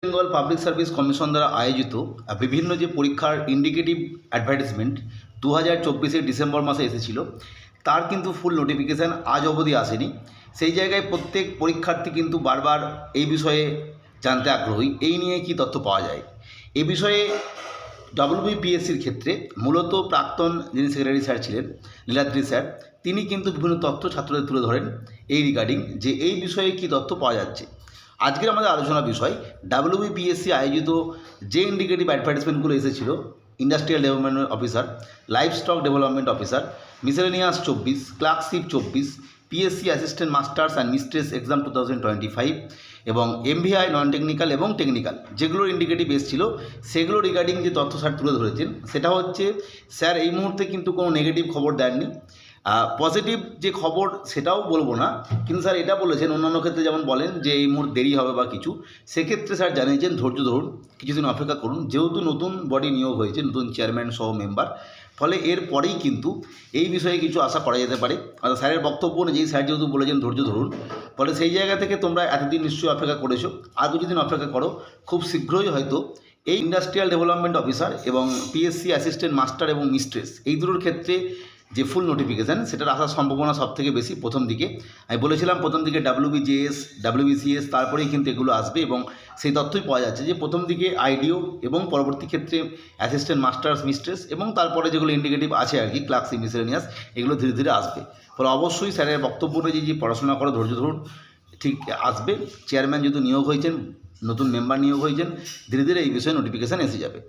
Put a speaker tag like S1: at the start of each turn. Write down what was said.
S1: Bengal public service commission দ্বারা আয়োজিত বিভিন্ন যে পরীক্ষার ইন্ডিকেটিভ অ্যাডভার্টাইজমেন্ট 2024 ডিসেম্বর মাসে এসেছিল, তার কিন্তু ফুল নোটিফিকেশান আজ অবধি আসেনি। সেই জায়গায় প্রত্যেক পরীক্ষার্থী কিন্তু বারবার এই বিষয়ে জানতে আগ্রহী, এই নিয়ে কি তথ্য পাওয়া যায়। এই বিষয়ে WBPSCর ক্ষেত্রে মূলত প্রাক্তন যিনি সেক্রেটারি স্যার ছিলেন, লীলাদ্রি স্যার, তিনি কিন্তু বিভিন্ন তথ্য ছাত্রদের তুলে ধরেন এই রিগার্ডিং যে এই বিষয়ে কি তথ্য পাওয়া যাচ্ছে। আজকের আমাদের আলোচনা বিষয় WBPSC আয়োজিত যে ইন্ডিকেটিভ অ্যাডভার্টাইজমেন্টগুলো এসেছিল, industrial development officer, live stock development officer, miscellaneous 24, clerkship 24, PSC assistant masters and mistress exam 2025 এবং MVI নন টেকনিক্যাল এবং টেকনিক্যাল যেগুলো ইন্ডিকেটিভ এসেছিল, সেগুলো রিগার্ডিং যে তথ্য স্যার তুলে ধরেছেন সেটা হচ্ছে, স্যার এই মুহূর্তে কিন্তু কোনো নেগেটিভ খবর দেননি। পজিটিভ যে খবর সেটাও বলবো না, কিন্তু স্যার এটা বলেছেন অন্যান্য ক্ষেত্রে যেমন বলেন যে এই মুহূর্তে দেরি হবে বা কিছু, সেক্ষেত্রে স্যার জানিয়েছেন ধৈর্য ধরুন, কিছুদিন অপেক্ষা করুন, যেহেতু নতুন বডি নিয়োগ হয়েছে, নতুন চেয়ারম্যান সহ মেম্বার, ফলে এর পরেই কিন্তু এই বিষয়ে কিছু আশা করা যেতে পারে। অর্থাৎ স্যারের বক্তব্য অনুযায়ী স্যার যেহেতু বলেছেন ধৈর্য ধরুন, ফলে সেই জায়গা থেকে তোমরা এতদিন নিশ্চয়ই অপেক্ষা করেছো, আর কিছুদিন অপেক্ষা করো, খুব শীঘ্রই হয়তো এই ইন্ডাস্ট্রিয়াল ডেভেলপমেন্ট অফিসার এবং PSC অ্যাসিস্ট্যান্ট মাস্টার এবং মিস্ট্রেস এই দুটোর ক্ষেত্রে যে ফুল নোটিফিকেশান সেটার আসার সম্ভাবনা সবথেকে বেশি প্রথম দিকে। আমি বলেছিলাম প্রথম দিকে WBJS, WBCS, তারপরেই কিন্তু এগুলো আসবে এবং সেই তথ্যই পাওয়া যাচ্ছে যে প্রথম দিকে IDO এবং পরবর্তী ক্ষেত্রে অ্যাসিস্ট্যান্ট মাস্টার্স মিস্ট্রেস এবং তারপরে যেগুলো ইন্ডিকেটিভ আছে আর কি, ক্লার্কশিপ, মিসেলেনিয়াস, এগুলো ধীরে ধীরে আসবে। ফলে অবশ্যই স্যারের বক্তব্য অনুযায়ী যে পড়াশোনা করো, ধৈর্য ধরুন, ঠিক আসবে। চেয়ারম্যান যেহেতু নিয়োগ হয়েছেন, নতুন মেম্বার নিয়োগ হয়েছেন, ধীরে ধীরে এই বিষয়ে নোটিফিকেশান এসে যাবে।